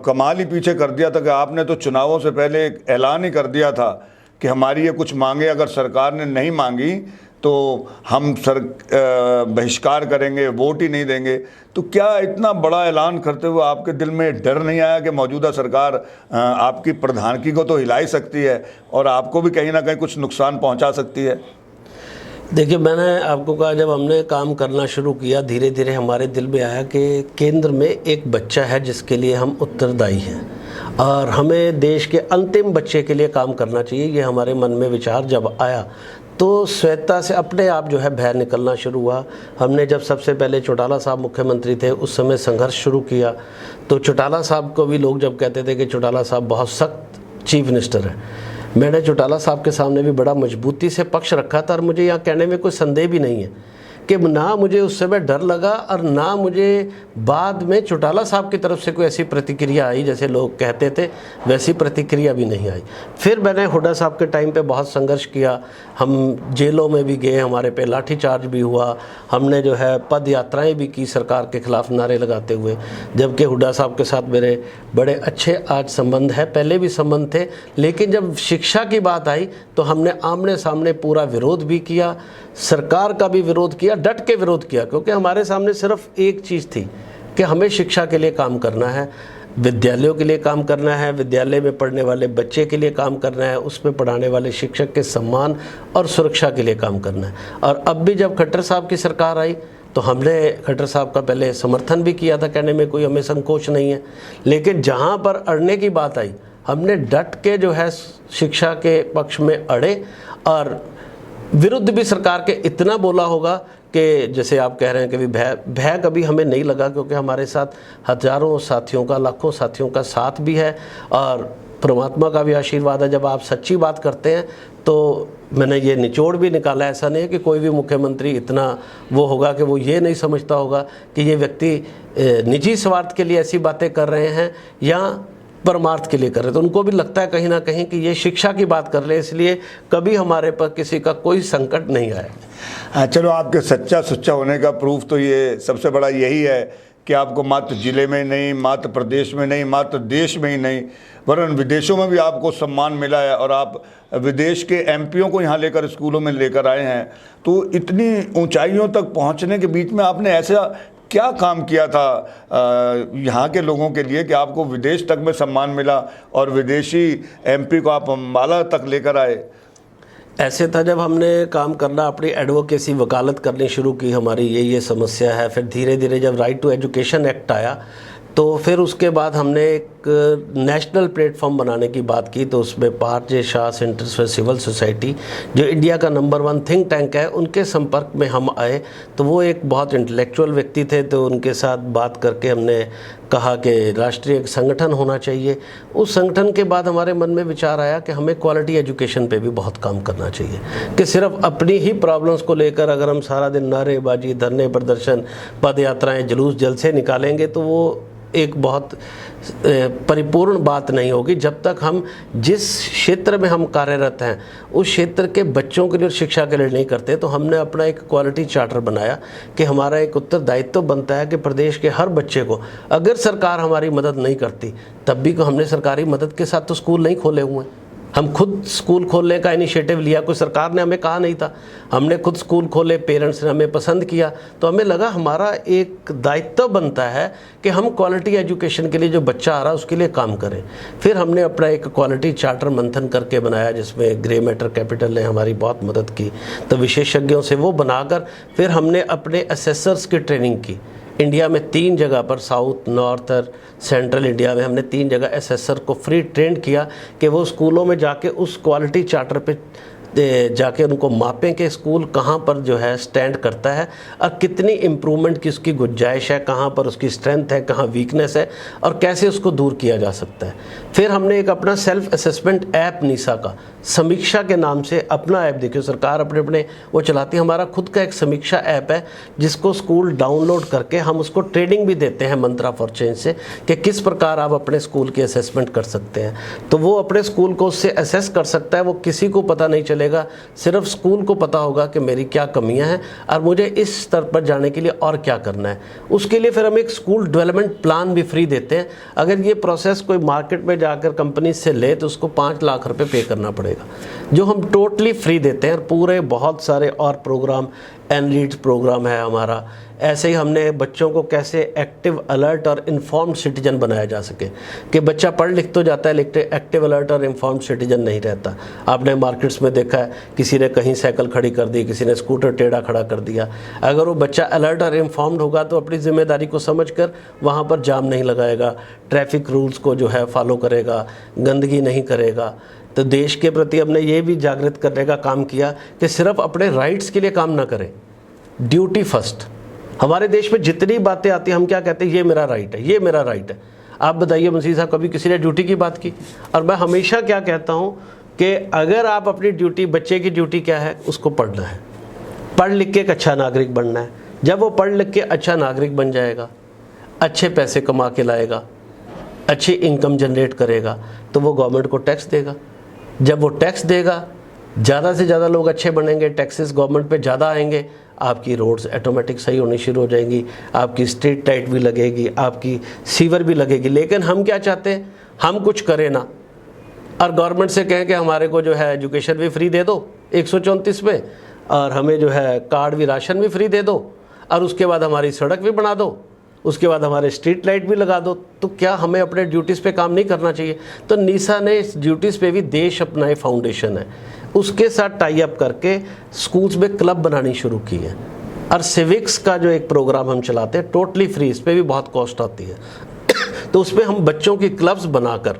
कमाल ही पीछे कर दिया था कि आपने तो चुनावों से पहले एक ऐलान ही कर दिया था कि हमारी ये कुछ मांगे अगर सरकार ने नहीं मांगी तो हम बहिष्कार करेंगे, वोट ही नहीं देंगे। तो क्या इतना बड़ा ऐलान करते हुए आपके दिल में डर नहीं आया कि मौजूदा सरकार आपकी प्रधानगी को तो हिला ही सकती है और आपको भी कहीं ना कहीं कुछ नुकसान पहुंचा सकती है? देखिए, मैंने आपको कहा, जब हमने काम करना शुरू किया, धीरे धीरे हमारे दिल में आया कि केंद्र में एक बच्चा है जिसके लिए हम उत्तरदायी हैं और हमें देश के अंतिम बच्चे के लिए काम करना चाहिए। ये हमारे मन में विचार जब आया तो स्वेच्छा से अपने आप जो है भय निकलना शुरू हुआ। हमने जब सबसे पहले चौटाला साहब मुख्यमंत्री थे उस समय संघर्ष शुरू किया, तो चौटाला साहब को भी लोग जब कहते थे कि चौटाला साहब बहुत सख्त चीफ मिनिस्टर हैं, मैंने चौटाला साहब के सामने भी बड़ा मजबूती से पक्ष रखा था। और मुझे यहाँ कहने में कोई संदेह भी नहीं है कि ना मुझे उस समय डर लगा और ना मुझे बाद में चौटाला साहब की तरफ से कोई ऐसी प्रतिक्रिया आई जैसे लोग कहते थे, वैसी प्रतिक्रिया भी नहीं आई। फिर मैंने हुड्डा साहब के टाइम पे बहुत संघर्ष किया, हम जेलों में भी गए, हमारे पे लाठीचार्ज भी हुआ, हमने जो है पद यात्राएँ भी की सरकार के खिलाफ नारे लगाते हुए। जबकि हुड्डा साहब के साथ मेरे बड़े अच्छे आज संबंध है, पहले भी संबंध थे, लेकिन जब शिक्षा की बात आई तो हमने आमने सामने पूरा विरोध भी किया, सरकार का भी विरोध किया, डट के विरोध किया, क्योंकि हमारे सामने सिर्फ एक चीज़ थी कि हमें शिक्षा के लिए काम करना है, विद्यालयों के लिए काम करना है, विद्यालय में पढ़ने वाले बच्चे के लिए काम करना है, उसमें पढ़ाने वाले शिक्षक के सम्मान और सुरक्षा के लिए काम करना है। और अब भी जब खट्टर साहब की सरकार आई तो हमने खट्टर साहब का पहले समर्थन भी किया था, कहने में कोई हमें संकोच नहीं है, लेकिन जहाँ पर अड़ने की बात आई हमने डट के जो है शिक्षा के पक्ष में अड़े और विरुद्ध भी सरकार के इतना बोला होगा कि जैसे आप कह रहे हैं कि भय कभी हमें नहीं लगा, क्योंकि हमारे साथ हजारों साथियों का, लाखों साथियों का साथ भी है और परमात्मा का भी आशीर्वाद है। जब आप सच्ची बात करते हैं तो मैंने ये निचोड़ भी निकाला, ऐसा नहीं है कि कोई भी मुख्यमंत्री इतना वो होगा कि वो ये नहीं समझता होगा कि ये व्यक्ति निजी स्वार्थ के लिए ऐसी बातें कर रहे हैं या परमार्थ के लिए कर रहे, तो उनको भी लगता है कहीं ना कहीं कि ये शिक्षा की बात कर रहे हैं, इसलिए कभी हमारे पर किसी का कोई संकट नहीं आया। चलो, आपके सच्चा सुच्चा होने का प्रूफ तो ये सबसे बड़ा यही है कि आपको मात्र जिले में नहीं, मात्र प्रदेश में नहीं, मात्र देश में ही नहीं, वरन विदेशों में भी आपको सम्मान मिला है और आप विदेश के एमपीओ को यहाँ लेकर स्कूलों में लेकर आए हैं। तो इतनी ऊंचाइयों तक पहुँचने के बीच में आपने ऐसा क्या काम किया था यहाँ के लोगों के लिए कि आपको विदेश तक में सम्मान मिला और विदेशी एमपी को आप अम्बाला तक लेकर आए? ऐसे था, जब हमने काम करना, अपनी एडवोकेसी वकालत करनी शुरू की, हमारी ये समस्या है, फिर धीरे धीरे जब राइट टू एजुकेशन एक्ट आया तो फिर उसके बाद हमने एक नेशनल प्लेटफॉर्म बनाने की बात की। तो उसमें Parth J Shah centres for civil society, जो इंडिया का नंबर 1 थिंक टैंक है, उनके संपर्क में हम आए। तो वो एक बहुत इंटेलेक्चुअल व्यक्ति थे, तो उनके साथ बात करके हमने कहा कि राष्ट्रीय संगठन होना चाहिए। उस संगठन के बाद हमारे मन में विचार आया कि हमें क्वालिटी एजुकेशन पे भी बहुत काम करना चाहिए, कि सिर्फ अपनी ही प्रॉब्लम्स को लेकर अगर हम सारा दिन नारेबाजी, धरने, प्रदर्शन, पद यात्राएँ, जुलूस, जलसे निकालेंगे तो वो एक बहुत परिपूर्ण बात नहीं होगी। जब तक हम जिस क्षेत्र में हम कार्यरत हैं उस क्षेत्र के बच्चों के लिए, शिक्षा के लिए नहीं करते, तो हमने अपना एक क्वालिटी चार्टर बनाया कि हमारा एक उत्तरदायित्व बनता है कि प्रदेश के हर बच्चे को, अगर सरकार हमारी मदद नहीं करती तब भी हमने सरकारी मदद के साथ तो स्कूल नहीं खोले हुए हैं, हम खुद स्कूल खोलने का इनिशिएटिव लिया, कोई सरकार ने हमें कहा नहीं था, हमने खुद स्कूल खोले, पेरेंट्स ने हमें पसंद किया, तो हमें लगा हमारा एक दायित्व बनता है कि हम क्वालिटी एजुकेशन के लिए जो बच्चा आ रहा है उसके लिए काम करें। फिर हमने अपना एक क्वालिटी चार्टर मंथन करके बनाया, जिसमें ग्रे मैटर कैपिटल ने हमारी बहुत मदद की, तो विशेषज्ञों से वो बनाकर फिर हमने अपने असेसर्स की ट्रेनिंग की। इंडिया में 3 जगह पर, साउथ, नॉर्थ और सेंट्रल इंडिया में हमने 3 जगह एसेसर को फ्री ट्रेन किया कि वो स्कूलों में जाके उस क्वालिटी चार्टर पे जाके उनको मापें कि स्कूल कहाँ पर जो है स्टैंड करता है और कितनी इम्प्रूवमेंट की उसकी गुंजाइश है, कहाँ पर उसकी स्ट्रेंथ है, कहाँ वीकनेस है और कैसे उसको दूर किया जा सकता है। फिर हमने एक अपना सेल्फ असेसमेंट ऐप नीसा का, समीक्षा के नाम से अपना ऐप, देखिए सरकार अपने अपने वो चलाती है, हमारा खुद का एक समीक्षा ऐप है जिसको स्कूल डाउनलोड करके हम उसको ट्रेनिंग भी देते हैं मंत्रा फॉर चेंज से कि किस प्रकार आप अपने स्कूल की असेसमेंट कर सकते हैं। तो वो अपने स्कूल को उससे असेस कर सकता है, वो किसी को पता नहीं चलेगा, सिर्फ स्कूल को पता होगा कि मेरी क्या कमियां हैं और मुझे इस स्तर पर जाने के लिए और क्या करना है। उसके लिए फिर हम एक स्कूल डेवलपमेंट प्लान भी फ्री देते हैं। अगर ये प्रोसेस कोई मार्केट में जाकर कंपनी से ले तो उसको 5 लाख रुपए पे करना पड़ेगा, जो हम टोटली फ्री देते हैं। पूरे बहुत सारे और प्रोग्राम, एनलीड्स प्रोग्राम है हमारा। ऐसे ही हमने बच्चों को कैसे एक्टिव, अलर्ट और इन्फॉर्म्ड सिटीजन बनाया जा सके कि बच्चा पढ़ लिख तो जाता है लेकिन एक्टिव, अलर्ट और इन्फॉर्म्ड सिटीजन नहीं रहता। आपने मार्केट्स में देखा है, किसी ने कहीं साइकिल खड़ी कर दी, किसी ने स्कूटर टेढ़ा खड़ा कर दिया। अगर वो बच्चा अलर्ट और इन्फॉर्म्ड होगा तो अपनी जिम्मेदारी को समझकर वहाँ पर जाम नहीं लगाएगा, ट्रैफिक रूल्स को जो है फॉलो करेगा, गंदगी नहीं करेगा। तो देश के प्रति हमने ये भी जागृत करने का काम किया कि सिर्फ अपने राइट्स के लिए काम ना करें, ड्यूटी फर्स्ट। हमारे देश में जितनी बातें आती हैं हम क्या कहते हैं, ये मेरा राइट है, ये मेरा राइट है। आप बताइए मुंशी साहब, कभी किसी ने ड्यूटी की बात की? और मैं हमेशा क्या कहता हूँ कि अगर आप अपनी ड्यूटी, बच्चे की ड्यूटी क्या है, उसको पढ़ना है, पढ़ लिख के एक अच्छा नागरिक बनना है। जब वो पढ़ लिख के अच्छा नागरिक बन जाएगा, अच्छे पैसे कमा के लाएगा, अच्छी इनकम जनरेट करेगा, तो वो गवर्नमेंट को टैक्स देगा। जब वो टैक्स देगा, ज़्यादा से ज़्यादा लोग अच्छे बनेंगे, टैक्सेस गवर्नमेंट पे ज़्यादा आएंगे, आपकी रोड्स ऑटोमेटिक सही होनी शुरू हो जाएंगी, आपकी स्ट्रीट लाइट भी लगेगी, आपकी सीवर भी लगेगी। लेकिन हम क्या चाहते हैं, हम कुछ करें ना और गवर्नमेंट से कहें कि हमारे को जो है एजुकेशन भी फ्री दे दो 134 में, और हमें जो है कार्ड भी, राशन भी फ्री दे दो, और उसके बाद हमारी सड़क भी बना दो, उसके बाद हमारे स्ट्रीट लाइट भी लगा दो। तो क्या हमें अपने ड्यूटीज़ पे काम नहीं करना चाहिए? तो नीसा ने इस ड्यूटीज़ पे भी देश अपना फाउंडेशन है, उसके साथ टाई अप करके स्कूल्स में क्लब बनानी शुरू की है। और सिविक्स का जो एक प्रोग्राम हम चलाते हैं टोटली फ्री, इस पर भी बहुत कॉस्ट आती है तो उसमें हम बच्चों की क्लब्स बनाकर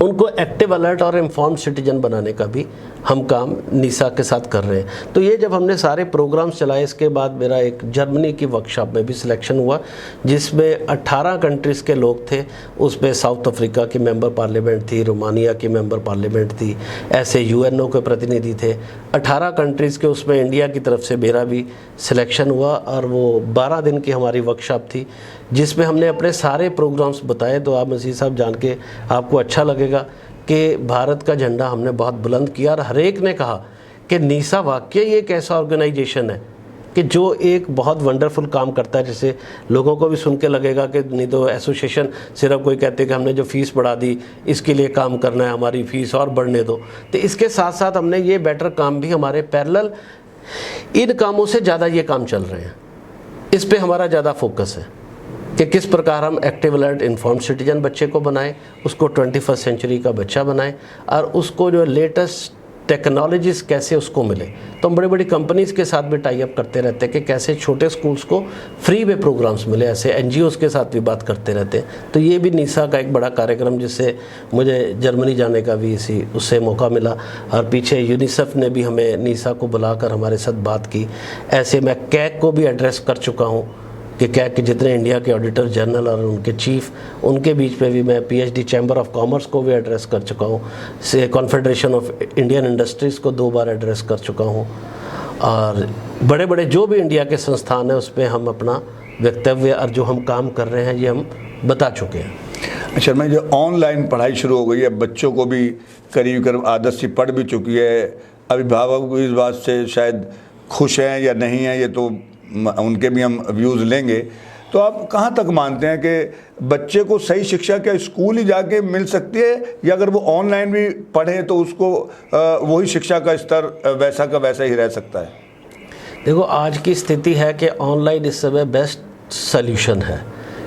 उनको एक्टिव, अलर्ट और इन्फॉर्म्ड सिटीजन बनाने का भी हम काम नीसा के साथ कर रहे हैं। तो ये जब हमने सारे प्रोग्राम्स चलाए, इसके बाद मेरा एक जर्मनी की वर्कशॉप में भी सिलेक्शन हुआ जिसमें 18 कंट्रीज़ के लोग थे। उसमें साउथ अफ्रीका की मेंबर पार्लियामेंट थी, रोमानिया की मेंबर पार्लियामेंट थी, ऐसे यूएनओ के प्रतिनिधि थे, 18 कंट्रीज़ के। उसमें इंडिया की तरफ से मेरा भी सिलेक्शन हुआ और वो 12 दिन की हमारी वर्कशॉप थी जिसमें हमने अपने सारे प्रोग्राम्स बताए। तो आप मसीह साहब जान के आपको अच्छा लगेगा कि भारत का झंडा हमने बहुत बुलंद किया और हर एक ने कहा कि नीसा वाकई एक ऐसा ऑर्गेनाइजेशन है कि जो एक बहुत वंडरफुल काम करता है। जैसे लोगों को भी सुन के लगेगा कि नहीं तो एसोसिएशन सिर्फ कोई कहते हैं कि हमने जो फ़ीस बढ़ा दी इसके लिए काम करना है, हमारी फ़ीस और बढ़ने दो। तो इसके साथ साथ हमने ये बेटर काम भी हमारे पैरेलल, इन कामों से ज़्यादा ये काम चल रहे हैं, इस पर हमारा ज़्यादा फोकस है कि किस प्रकार हम एक्टिव, अलर्ट, इन्फॉर्म्ड सिटीजन बच्चे को बनाएं, उसको 21st सेंचुरी का बच्चा बनाएं और उसको जो लेटेस्ट टेक्नोलॉजीज़ कैसे उसको मिले। तो हम बड़ी बड़ी कंपनीज़ के साथ भी टाई अप करते रहते हैं कि कैसे छोटे स्कूल्स को फ्री में प्रोग्राम्स मिले, ऐसे एनजीओज़ के साथ भी बात करते रहते हैं। तो ये भी नीसा का एक बड़ा कार्यक्रम जिससे मुझे जर्मनी जाने का भी उससे मौका मिला। और पीछे यूनिसेफ ने भी हमें नीसा को बुलाकर हमारे साथ बात की। ऐसे मैं कैग को भी एड्रेस कर चुका हूँ कि क्या कि जितने इंडिया के ऑडिटर जनरल और उनके चीफ, उनके बीच में भी मैं पीएचडी चैम्बर ऑफ कॉमर्स को भी एड्रेस कर चुका हूँ, से कॉन्फेडरेशन ऑफ इंडियन इंडस्ट्रीज़ को 2 बार एड्रेस कर चुका हूँ, और बड़े बड़े जो भी इंडिया के संस्थान हैं उस पर हम अपना वक्तव्य और जो हम काम कर रहे हैं ये हम बता चुके हैं। अच्छा, मैं जो ऑनलाइन पढ़ाई शुरू हो गई है, बच्चों को भी करीब आदत सी पड़ भी चुकी है, अभिभावक भी इस बात से शायद खुश हैं या नहीं हैं, ये तो उनके भी हम व्यूज़ लेंगे। तो आप कहाँ तक मानते हैं कि बच्चे को सही शिक्षा क्या स्कूल ही जाके मिल सकती है, या अगर वो ऑनलाइन भी पढ़े तो उसको वही शिक्षा का स्तर वैसा का वैसा ही रह सकता है? देखो, आज की स्थिति है कि ऑनलाइन इस समय बेस्ट सल्यूशन है,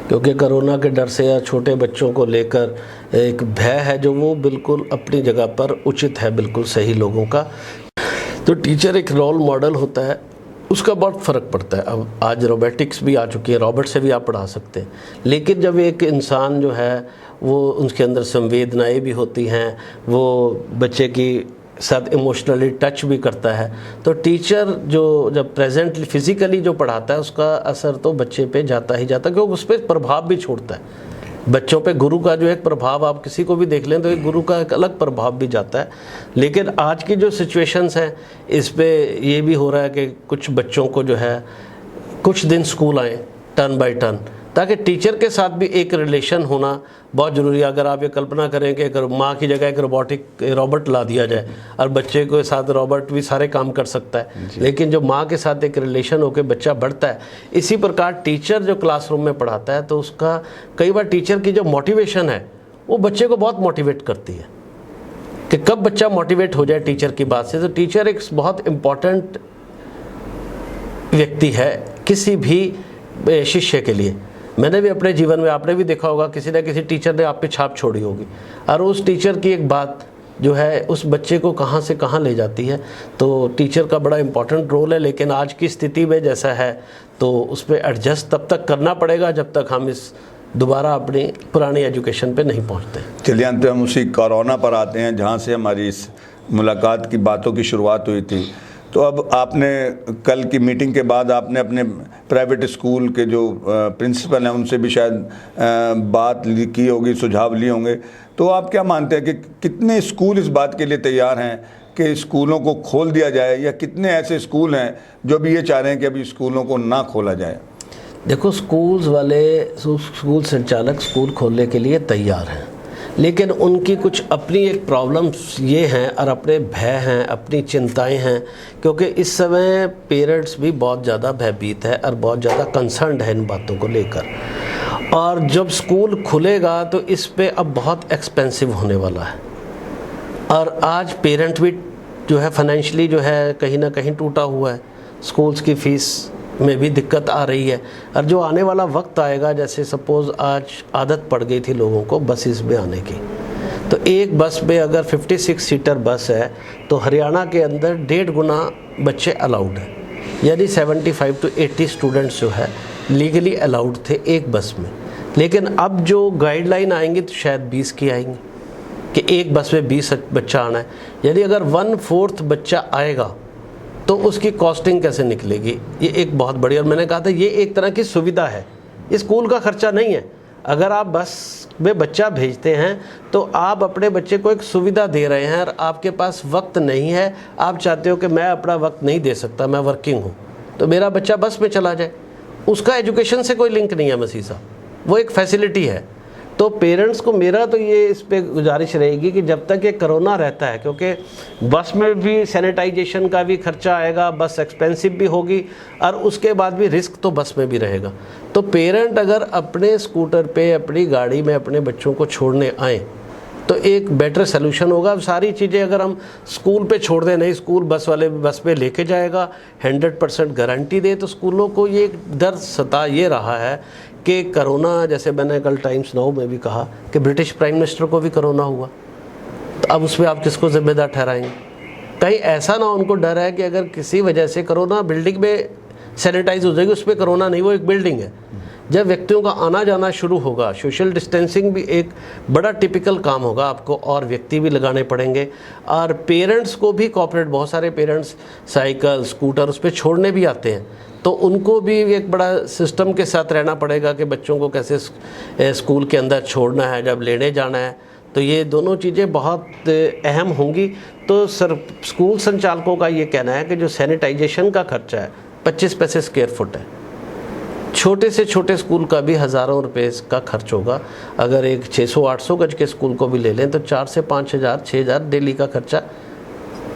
क्योंकि कोरोना के डर से या छोटे बच्चों को लेकर एक भय है जो वो बिल्कुल अपनी जगह पर उचित है, बिल्कुल सही लोगों का। तो टीचर एक रोल मॉडल होता है, उसका बहुत फ़र्क पड़ता है। अब आज रोबोटिक्स भी आ चुकी है, रॉबोट से भी आप पढ़ा सकते हैं, लेकिन जब एक इंसान जो है वो उसके अंदर संवेदनाएं भी होती हैं, वो बच्चे की साथ इमोशनली टच भी करता है, तो टीचर जो जब प्रेजेंटली फिज़िकली जो पढ़ाता है उसका असर तो बच्चे पे जाता ही जाता है, क्योंकि उस पर प्रभाव भी छोड़ता है। बच्चों पे गुरु का जो एक प्रभाव, आप किसी को भी देख लें तो एक गुरु का एक अलग प्रभाव भी जाता है। लेकिन आज की जो सिचुएशंस हैं इस पे ये भी हो रहा है कि कुछ बच्चों को जो है कुछ दिन स्कूल आए टर्न बाय टर्न, ताकि टीचर के साथ भी एक रिलेशन होना बहुत ज़रूरी है। अगर आप ये कल्पना करें कि अगर माँ की जगह एक रोबोट ला दिया जाए और बच्चे के साथ रोबोट भी सारे काम कर सकता है, लेकिन जो माँ के साथ एक रिलेशन होकर बच्चा बढ़ता है, इसी प्रकार टीचर जो क्लासरूम में पढ़ाता है तो उसका कई बार टीचर की जो मोटिवेशन है वो बच्चे को बहुत मोटिवेट करती है कि कब बच्चा मोटिवेट हो जाए टीचर की बात से। तो टीचर एक बहुत इम्पॉर्टेंट व्यक्ति है किसी भी शिष्य के लिए। मैंने भी अपने जीवन में, आपने भी देखा होगा, किसी न किसी टीचर ने आप पे छाप छोड़ी होगी, और उस टीचर की एक बात जो है उस बच्चे को कहाँ से कहाँ ले जाती है। तो टीचर का बड़ा इम्पोर्टेंट रोल है, लेकिन आज की स्थिति में जैसा है तो उस पर एडजस्ट तब तक करना पड़ेगा जब तक हम इस दोबारा अपनी पुरानी एजुकेशन पे नहीं पहुँचते। चलिए अंत हम उसी कोरोना पर आते हैं, जहाँ से हमारी इस मुलाकात की बातों की शुरुआत हुई थी। तो अब आपने कल की मीटिंग के बाद आपने अपने प्राइवेट स्कूल के जो प्रिंसिपल हैं उनसे भी शायद बात की होगी, सुझाव लिए होंगे। तो आप क्या मानते हैं कि कितने स्कूल इस बात के लिए तैयार हैं कि स्कूलों को खोल दिया जाए, या कितने ऐसे स्कूल हैं जो अभी ये चाह रहे हैं कि अभी स्कूलों को ना खोला जाए? देखो, स्कूल संचालक स्कूल खोलने के लिए तैयार हैं, लेकिन उनकी कुछ अपनी एक प्रॉब्लम्स ये हैं और अपने भय हैं, अपनी चिंताएं हैं, क्योंकि इस समय पेरेंट्स भी बहुत ज़्यादा भयभीत है और बहुत ज़्यादा कंसर्न्ड है इन बातों को लेकर। और जब स्कूल खुलेगा तो इस पे अब बहुत एक्सपेंसिव होने वाला है, और आज पेरेंट भी जो है फाइनेंशियली जो है कहीं ना कहीं टूटा हुआ है, स्कूल्स की फ़ीस में भी दिक्कत आ रही है। और जो आने वाला वक्त आएगा, जैसे सपोज़ आज आदत पड़ गई थी लोगों को बसेस में आने की, तो एक बस में अगर 56 सीटर बस है तो हरियाणा के अंदर 1.5 गुना बच्चे अलाउड हैं, यानी 75 to 80 स्टूडेंट्स जो है लीगली अलाउड थे एक बस में। लेकिन अब जो गाइडलाइन आएंगी तो शायद 20 की आएंगी कि एक बस में 20 बच्चा आना है, यानी अगर 1/4 बच्चा आएगा तो उसकी कॉस्टिंग कैसे निकलेगी? ये एक बहुत बड़ी, और मैंने कहा था ये एक तरह की सुविधा है, ये स्कूल का खर्चा नहीं है। अगर आप बस में बच्चा भेजते हैं तो आप अपने बच्चे को एक सुविधा दे रहे हैं, और आपके पास वक्त नहीं है, आप चाहते हो कि मैं अपना वक्त नहीं दे सकता, मैं वर्किंग हूँ, तो मेरा बच्चा बस में चला जाए। उसका एजुकेशन से कोई लिंक नहीं है मसीह साहब, वो एक फैसिलिटी है। तो पेरेंट्स को मेरा तो ये इस पे गुजारिश रहेगी कि जब तक ये कोरोना रहता है, क्योंकि बस में भी सैनिटाइजेशन का भी खर्चा आएगा, बस एक्सपेंसिव भी होगी, और उसके बाद भी रिस्क तो बस में भी रहेगा। तो पेरेंट अगर अपने स्कूटर पे, अपनी गाड़ी में अपने बच्चों को छोड़ने आएँ तो एक बेटर सोल्यूशन होगा। अब सारी चीज़ें अगर हम स्कूल पे छोड़ दें, नहीं स्कूल बस वाले बस पे लेके जाएगा, 100% गारंटी दे, तो स्कूलों को ये डर सता ये रहा है कि कोरोना, जैसे मैंने कल टाइम्स नाउ में भी कहा कि ब्रिटिश प्राइम मिनिस्टर को भी कोरोना हुआ, तो अब उसमें आप किसको जिम्मेदार ठहराएंगे? कहीं ऐसा ना उनको डर है कि अगर किसी वजह से कोरोना बिल्डिंग में सैनिटाइज हो जाएगी, उस पर कोरोना नहीं, वो एक बिल्डिंग है। जब व्यक्तियों का आना जाना शुरू होगा, सोशल डिस्टेंसिंग भी एक बड़ा टिपिकल काम होगा आपको, और व्यक्ति भी लगाने पड़ेंगे, और पेरेंट्स को भी कॉर्पोरेट, बहुत सारे पेरेंट्स साइकिल स्कूटर उस पर छोड़ने भी आते हैं, तो उनको भी एक बड़ा सिस्टम के साथ रहना पड़ेगा कि बच्चों को कैसे स्कूल के अंदर छोड़ना है, जब लेने जाना है। तो ये दोनों चीज़ें बहुत अहम होंगी। तो स्कूल संचालकों का ये कहना है कि जो सैनिटाइजेशन का खर्चा है 25 पैसे स्क्वायर फुट है, छोटे से छोटे स्कूल का भी हज़ारों रुपए का खर्च होगा। अगर एक 600-800 गज के स्कूल को भी ले लें तो 4 से 5 हज़ार 6 हज़ार डेली का खर्चा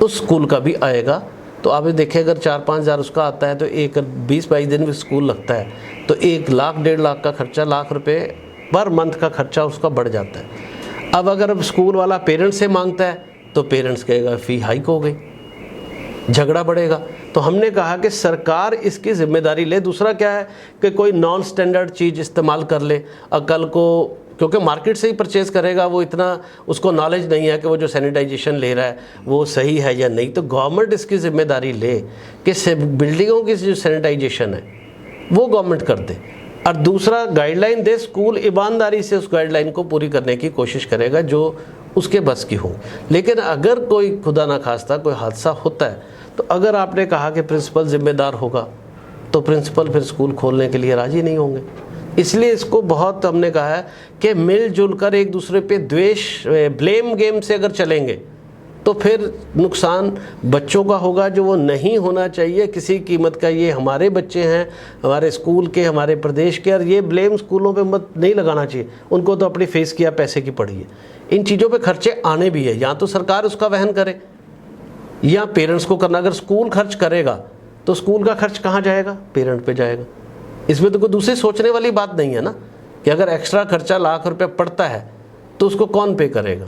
उस स्कूल का भी आएगा, तो आप ये देखिए अगर 4-5 हज़ार उसका आता है तो एक 20-22 दिन भी स्कूल लगता है तो 1 लाख 1.5 लाख का खर्चा, लाख रुपए पर मंथ का खर्चा उसका बढ़ जाता है। अब अगर स्कूल वाला पेरेंट्स से मांगता है तो पेरेंट्स कहेगा फ़ी हाइक हो गई, झगड़ा बढ़ेगा। तो हमने कहा कि सरकार इसकी जिम्मेदारी ले। दूसरा क्या है कि कोई नॉन स्टैंडर्ड चीज़ इस्तेमाल कर ले, कल को क्योंकि मार्केट से ही परचेज करेगा, वो इतना उसको नॉलेज नहीं है कि वो जो सैनिटाइजेशन ले रहा है वो सही है या नहीं। तो गवर्नमेंट इसकी ज़िम्मेदारी ले कि बिल्डिंगों की जो सैनिटाइजेशन है वो गवर्नमेंट कर दे, और दूसरा गाइडलाइन दे, स्कूल ईमानदारी से उस गाइडलाइन को पूरी करने की कोशिश करेगा जो उसके बस की हो। लेकिन अगर कोई खुदा ना खास्ता कोई हादसा होता है तो अगर आपने कहा कि प्रिंसिपल जिम्मेदार होगा तो प्रिंसिपल फिर स्कूल खोलने के लिए राज़ी नहीं होंगे। इसलिए इसको बहुत हमने कहा है कि मिलजुल कर एक दूसरे पे द्वेष ब्लेम गेम से अगर चलेंगे तो फिर नुकसान बच्चों का होगा, जो वो नहीं होना चाहिए किसी कीमत का। ये हमारे बच्चे हैं, हमारे स्कूल के, हमारे प्रदेश के, और ये ब्लेम स्कूलों पे मत नहीं लगाना चाहिए। उनको तो अपनी फेस किया पैसे की पड़ी है। इन चीज़ों पे खर्चे आने भी है, या तो सरकार उसका वहन करे या पेरेंट्स को करना। अगर स्कूल खर्च करेगा तो स्कूल का खर्च कहाँ जाएगा? पेरेंट पे जाएगा। इसमें तो कोई दूसरी सोचने वाली बात नहीं है ना कि अगर एक्स्ट्रा खर्चा लाख रुपए पड़ता है तो उसको कौन पे करेगा।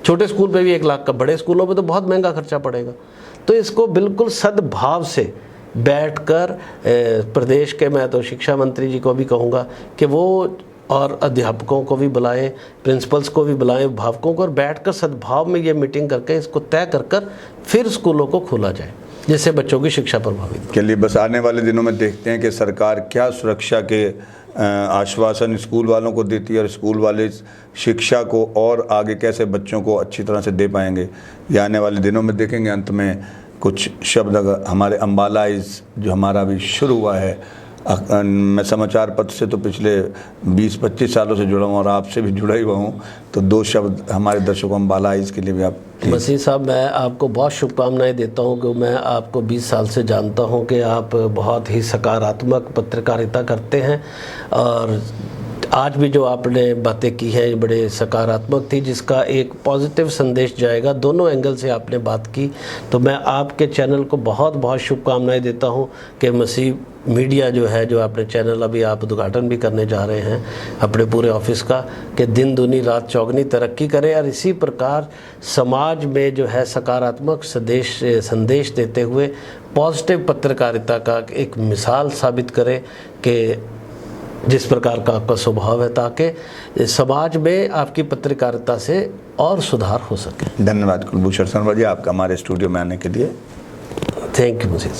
छोटे स्कूल पे भी 1 लाख का, बड़े स्कूलों पे तो बहुत महंगा खर्चा पड़ेगा। तो इसको बिल्कुल सद्भाव से बैठकर प्रदेश के, मैं तो शिक्षा मंत्री जी को भी कहूँगा कि वो और अध्यापकों को भी बुलाएं, प्रिंसिपल्स को भी बुलाएं, अभिभावकों को, और बैठकर सद्भाव में ये मीटिंग करके इसको तय कर फिर स्कूलों को खोला जाए जिससे बच्चों की शिक्षा प्रभावित के लिए। बस आने वाले दिनों में देखते हैं कि सरकार क्या सुरक्षा के आश्वासन स्कूल वालों को देती है और स्कूल वाले शिक्षा को और आगे कैसे बच्चों को अच्छी तरह से दे पाएंगे, ये आने वाले दिनों में देखेंगे। अंत में कुछ शब्द अगर हमारे अम्बाला इज़ जो हमारा अभी शुरू हुआ है, मैं समाचार पत्र से तो पिछले 20-25 सालों से जुड़ा हूँ और आपसे भी जुड़ा ही हुआ हूँ, तो 2 शब्द हमारे दर्शकों अम्बाला इज़ के लिए भी आप। मसीह साहब, मैं आपको बहुत शुभकामनाएं देता हूं कि मैं आपको 20 साल से जानता हूं कि आप बहुत ही सकारात्मक पत्रकारिता करते हैं, और आज भी जो आपने बातें की हैं बड़े सकारात्मक थी, जिसका एक पॉजिटिव संदेश जाएगा। दोनों एंगल से आपने बात की, तो मैं आपके चैनल को बहुत बहुत शुभकामनाएं देता हूं कि मसीह मीडिया जो है, जो आपने चैनल अभी आप उद्घाटन भी करने जा रहे हैं अपने पूरे ऑफिस का, कि दिन दुनी रात चौगनी तरक्की करे और इसी प्रकार समाज में जो है सकारात्मक संदेश देते हुए पॉजिटिव पत्रकारिता का एक मिसाल साबित करे कि जिस प्रकार का आपका स्वभाव है, ताकि समाज में आपकी पत्रकारिता से और सुधार हो सके। धन्यवाद कुलभूषण शर्मा जी आपका हमारे स्टूडियो में आने के लिए। थैंक यू मुझे।